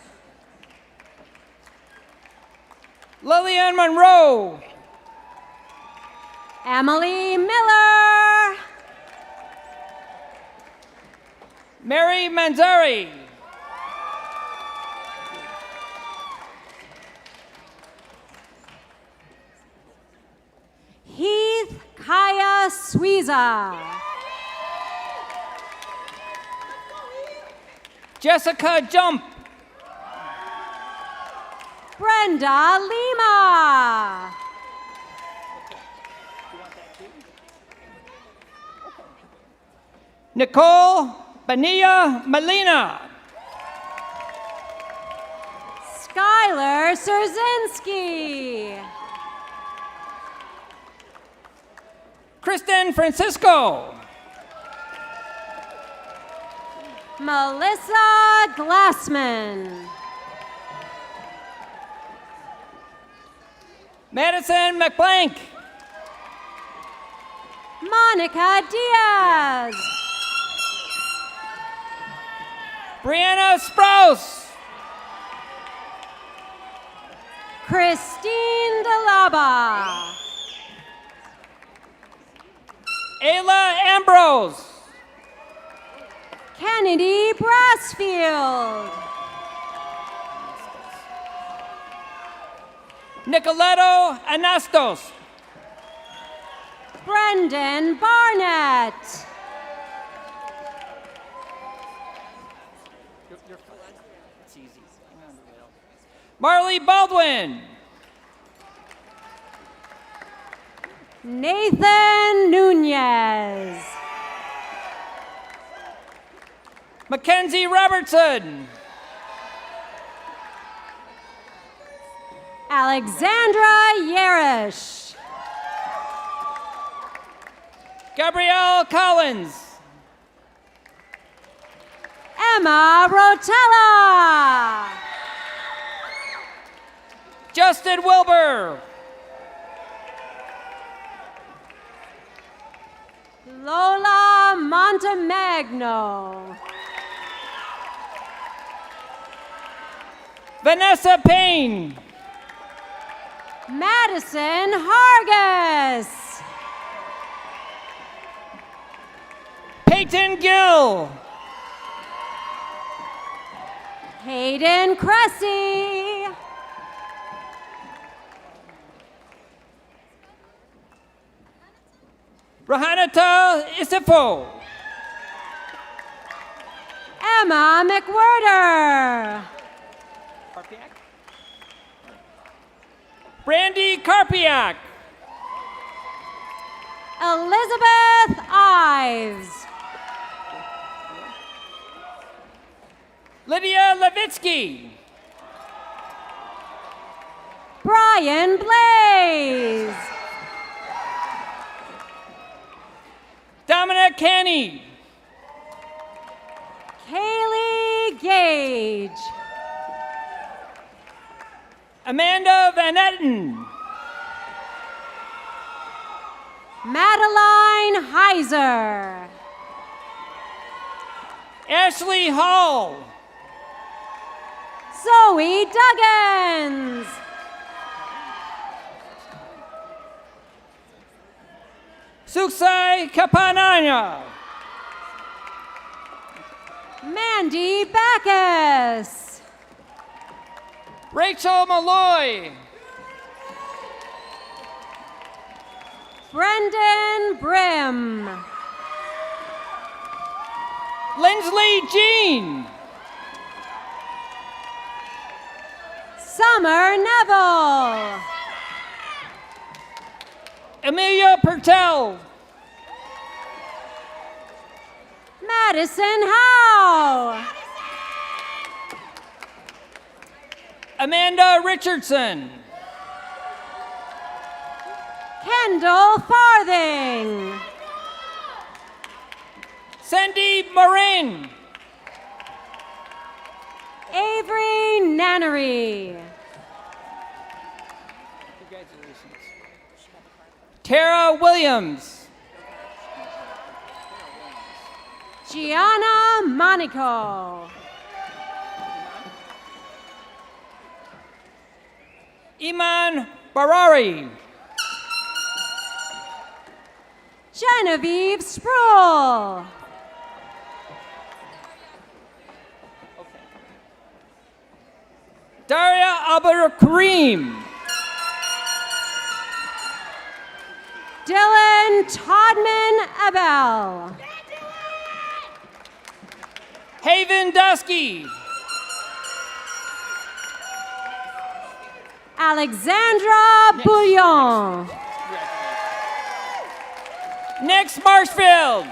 Lillian Monroe. Emily Miller. Mary Manzari. Heath Kaya Suiza. Jessica Jump. Brenda Lima. Nicole Bonilla Molina. Skylar Szerzinski. Kristen Francisco. Melissa Glassman. Madison McBlank. Monica Diaz. Brianna Sprouse. Christine Delaba. Ayla Ambrose. Kennedy Brassfield. Nicoletto Anastos. Brendan Barnett. Marley Baldwin. Nathan Nunez. Mackenzie Robertson. Alexandra Yerish. Gabrielle Collins. Emma Rotella. Justin Wilbur. Lola Montemagno. Vanessa Payne. Madison Hargis. Peyton Gill. Hayden Cressy. Rahanata Isifo. Emma McWhirter. Brandy Karpiak. Elizabeth Ives. Lydia Levitsky. Brian Blaze. Dominic Canny. Kaylee Gage. Amanda Van Etten. Madeline Heiser. Ashley Hall. Zoe Duggins. Suksai Kapananya. Mandy Backus. Rachel Malloy. Brendan Brim. Lindsley Jean. Summer Neville. Amelia Pertel. Madison Howe. Amanda Richardson. Kendall Farthing. Cindy Morin. Avery Nannery. Tara Williams. Gianna Monaco. Iman Barari. Genevieve Sproul. Daria Abdul-Karim. Dylan Todman Abel. Haven Dusky. Alexandra Bouillon. Nix Marshfield.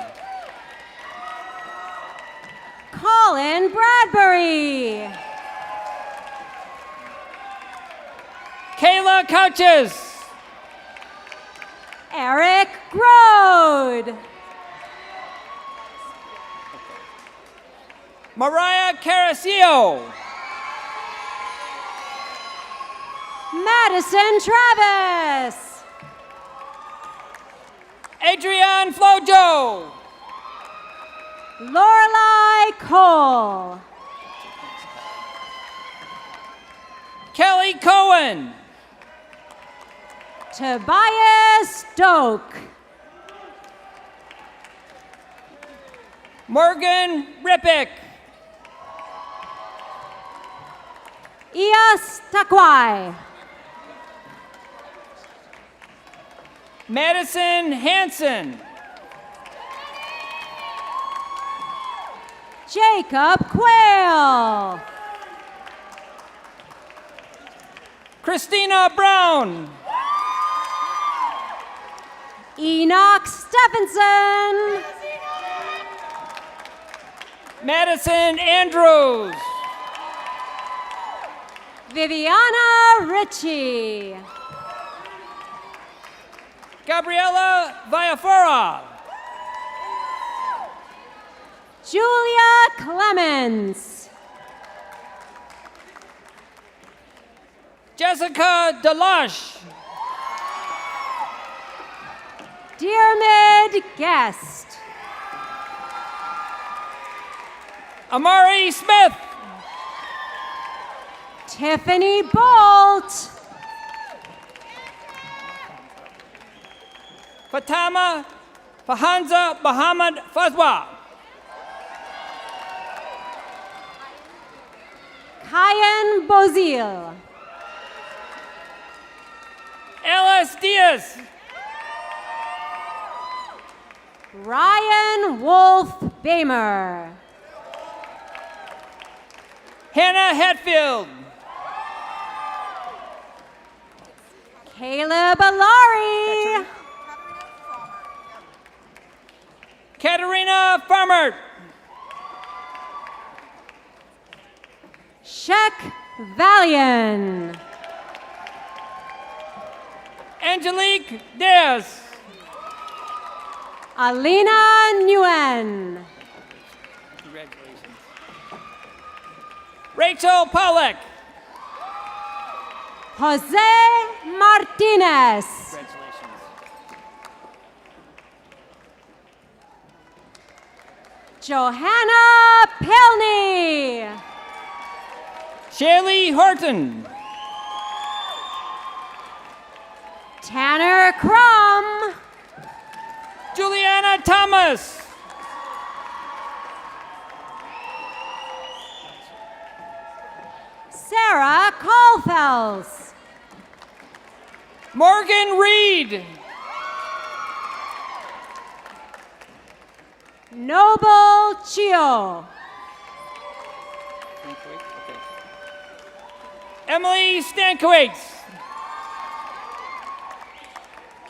Colin Bradbury. Kayla Couches. Eric Grode. Mariah Carasio. Madison Travis. Adrian Flojo. Lorelai Cole. Kelly Cohen. Tobias Doak. Morgan Rippick. Ias Takwai. Madison Hanson. Jacob Quayle. Christina Brown. Enoch Stephenson. Madison Andrews. Viviana Ritchie. Gabriela Villafora. Julia Clemens. Jessica Deloche. Diarmid Guest. Amari Smith. Tiffany Bolt. Fatama Fahanza Muhammad Fazwa. Kyan Bozil. Alice Diaz. Ryan Wolf Bamer. Hannah Hatfield. Caleb Alari. Katerina Farmer. Shek Valian. Angelique Diaz. Alina Nguyen. Congratulations. Rachel Pollack. Jose Martinez. Congratulations. Johanna Pilney. Shaylee Horton. Tanner Crum. Juliana Thomas. Sarah Colfels. Morgan Reed. Noble Chio. Emily Stankiewicz.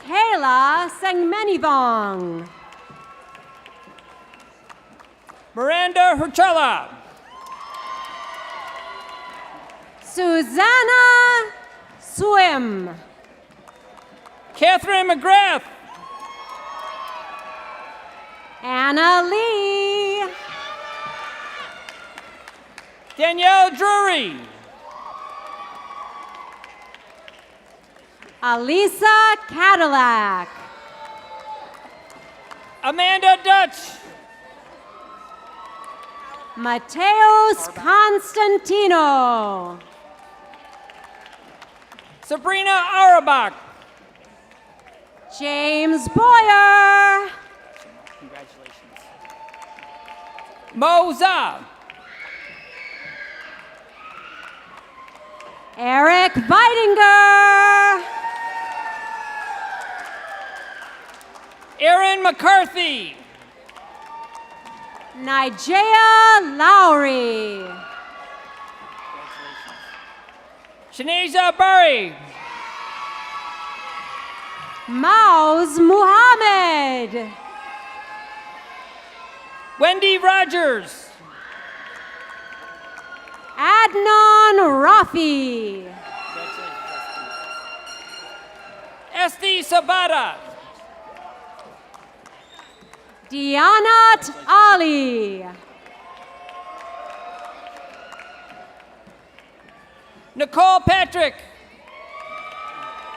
Kayla Sengmenivong. Miranda Hurchella. Susanna Swim. Catherine McGrath. Anna Lee. Danielle Drury. Alisa Cadillac. Amanda Dutch. Mateos Constantino. Sabrina Auerbach. James Boyer. Congratulations. Mo Za. Eric Weidinger. Aaron McCarthy. Nigella Lowry. Shanaza Bari. Mauz Muhammad. Wendy Rogers. Adnan Rafi. Esti Sabata. Dianat Ali. Nicole Patrick.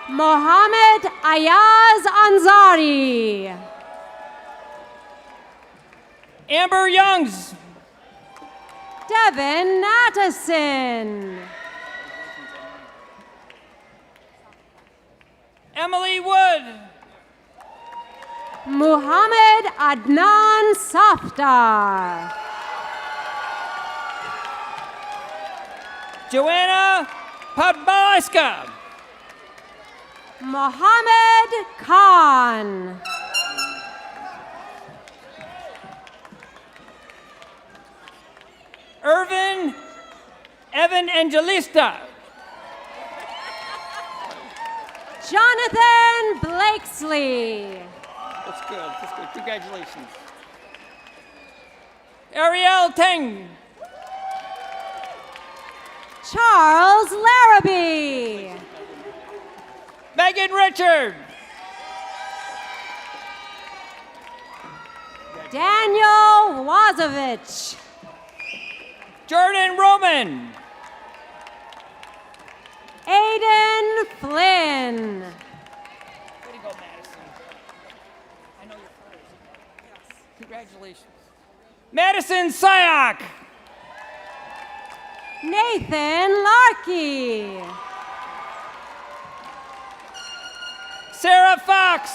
Mohammed Ayaz Ansari. Amber Youngs. Devin Nattison. Emily Wood. Muhammad Adnan Safdar. Joanna Podbalaska. Mohammed Khan. Irvin Evan Angelista. Jonathan Blakesley. That's good. That's good. Congratulations. Ariel Teng. Charles Larrabee. Megan Richard. Daniel Wazovich. Jordan Roman. Aiden Flynn. Way to go, Madison. I know you're first. Yes. Congratulations. Madison Syak. Nathan Larkey. Sarah Fox.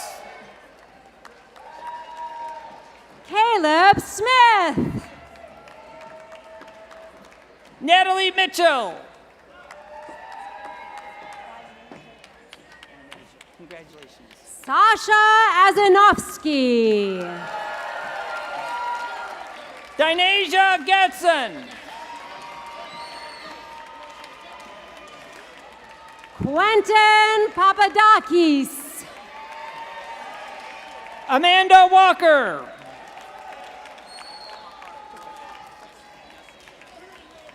Caleb Smith. Natalie Mitchell. Congratulations. Sasha Azanovsky. Dynasia Getson. Quentin Papadakis. Amanda Walker.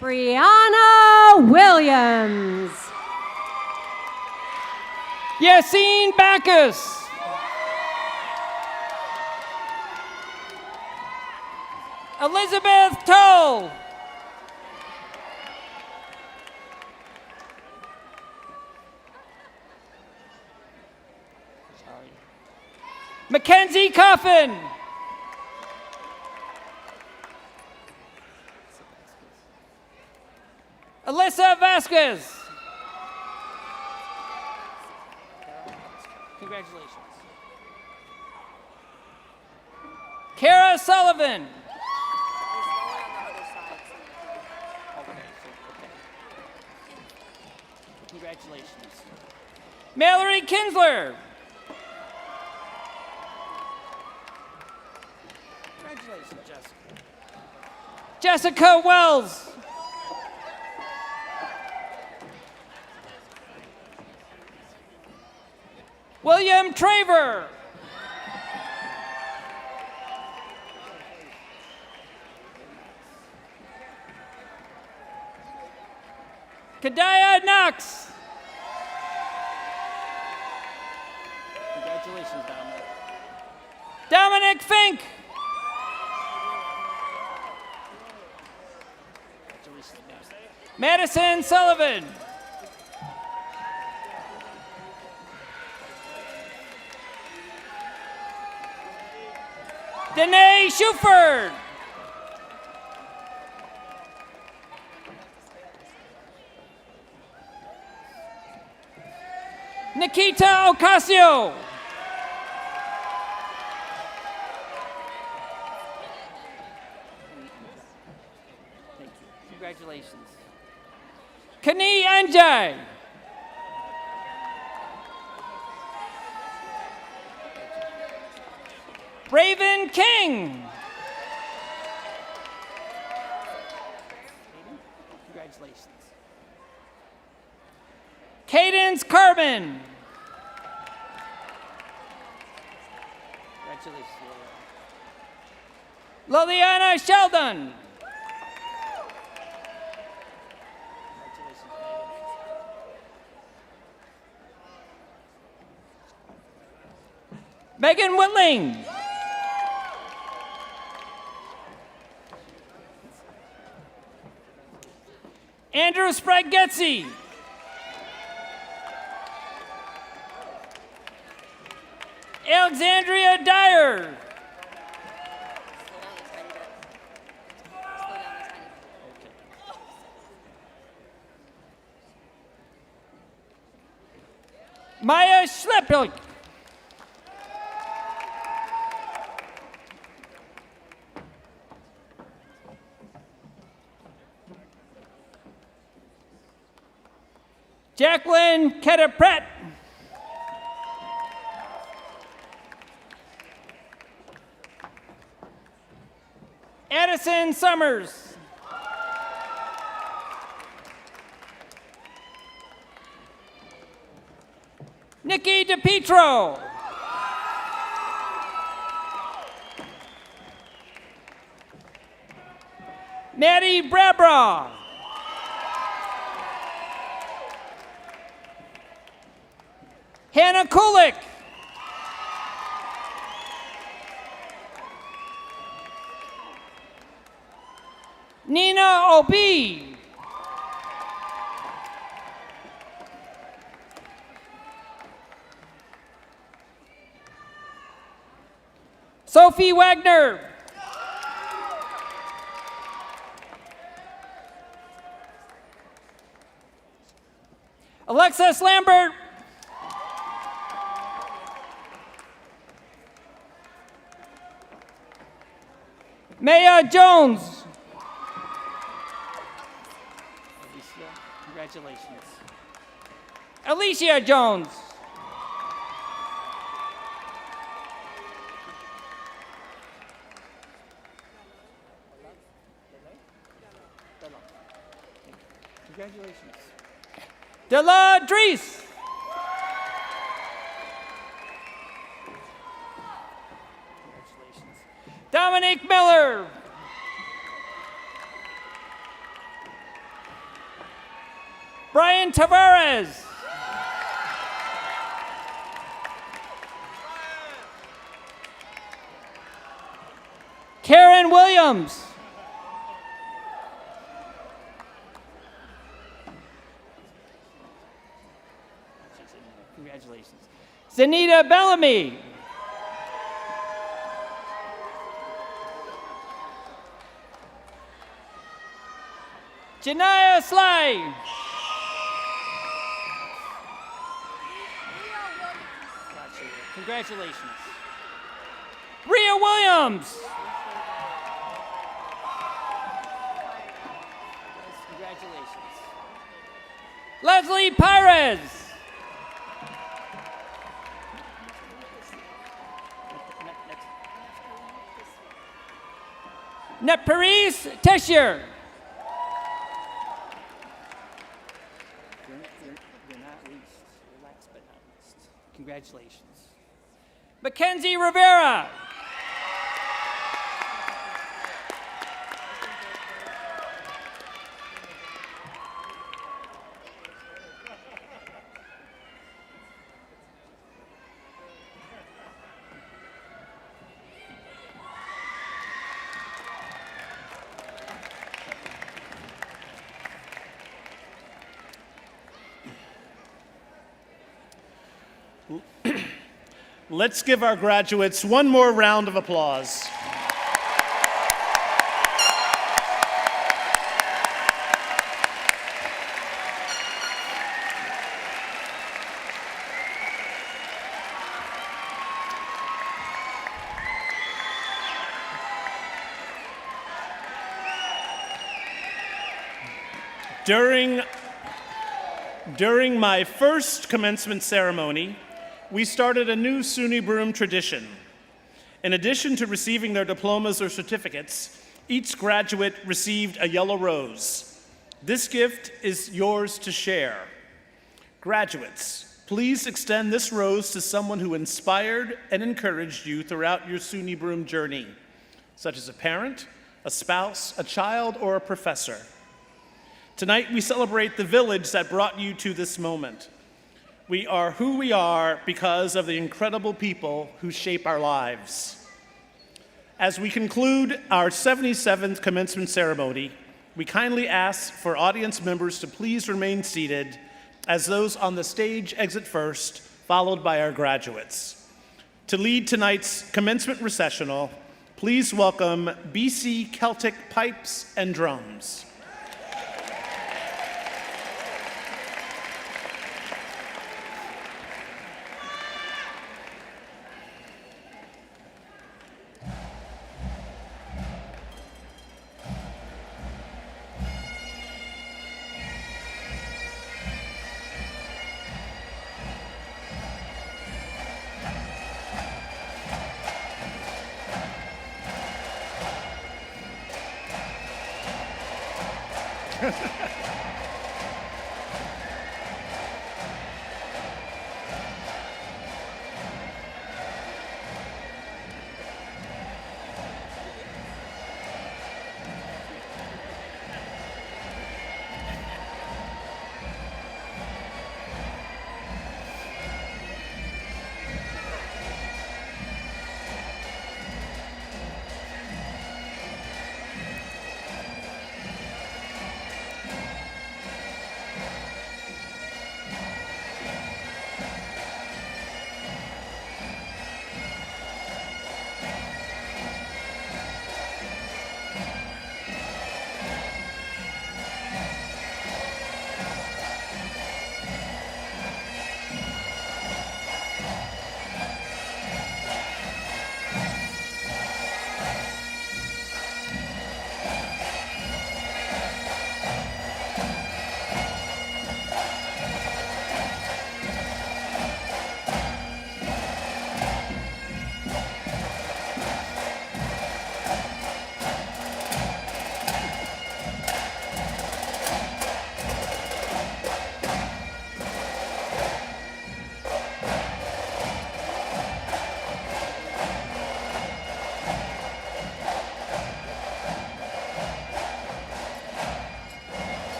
Brianna Williams. Yassine Bacchus. Elizabeth Toll. Mackenzie Coffin. Alyssa Vasquez. Congratulations. Kara Sullivan. Congratulations. Mallory Kinsler. Congratulations, Jessica. Jessica Wells. William Traver. Kadaya Knox. Congratulations, Dominic. Dominic Fink. Congratulations, Madison Sullivan. Danae Shuford. Nikita Ocasio. Thank you. Congratulations. Kani Anjay. Raven King. Congratulations. Cadence Carbon. Congratulations, Liliana Sheldon. Congratulations, Megan Whitling. Andrew Sprague-Getzy. Alexandria Dyer. Maya Schleppel. Jacqueline Ketapret. Addison Summers. Nikki DePietro. Maddie Brabra. Hannah Kulik. Nina Obi. Sophie Wagner. Alexis Lambert. Maya Jones. Alicia, congratulations. Alicia Jones. Congratulations. Della Dries. Congratulations. Dominique Miller. Brian Tavares. Karen Williams. Congratulations. Zanita Bellamy. Janaya Sly. Congratulations. Rhea Williams. Congratulations. Leslie Pires. Paris Tessier. You're not least. You're last but not least. Congratulations. Mackenzie Rivera. Let's give our graduates one more round of applause. During my first commencement ceremony, we started a new SUNY Broome tradition. In addition to receiving their diplomas or certificates, each graduate received a yellow rose. This gift is yours to share. Graduates, please extend this rose to someone who inspired and encouraged you throughout your SUNY Broome journey, such as a parent, a spouse, a child, or a professor. Tonight, we celebrate the village that brought you to this moment. We are who we are because of the incredible people who shape our lives. As we conclude our 77th commencement ceremony, we kindly ask for audience members to please remain seated as those on the stage exit first, followed by our graduates. To lead tonight's commencement recessional, please welcome BC Celtic Pipes and Drums.